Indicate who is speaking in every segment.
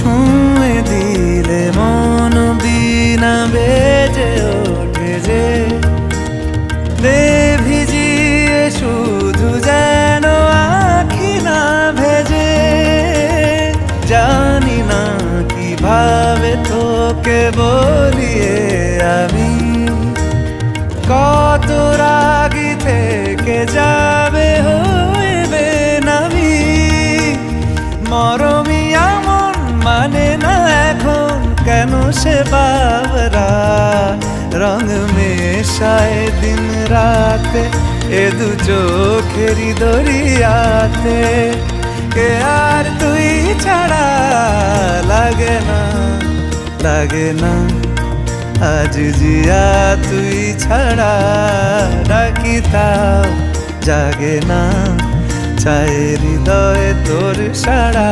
Speaker 1: ছুঁয়ে দিলে মন বিনা বেজে ওঠে যে দে ভিজিয়ে শুধু যেন আখি না ভেজে। জানি না কিভাবে তোকে বলিয়ে আমি কত রাগি থেকে যাবে হইবে নামি। মরমি এমন মানে না এখন কেন সে বাবরা রং মেশায় দিন রাতে এ দু চোখেরি দরিয়াতে। কে আর তুই ছাড়া লাগে না লাগে না আজ জিয়া তুই ছাড়া ডাকি তাও জাগে না। চায় হৃদয় তোর সারা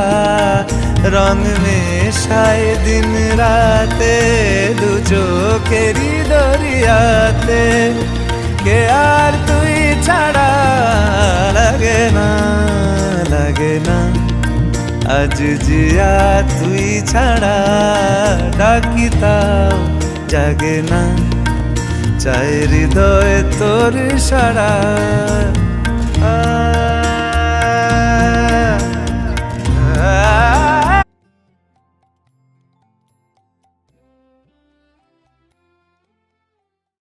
Speaker 1: রং মেশায় দিন রাতে দু চোখেরি দরিয়াতে। কে আর তুই ছাড়া লাগে না লাগে না আজ জিয়া তুই ছাড়া ডাকি তাও জাগে না। চায় হৃদয় তোর সারা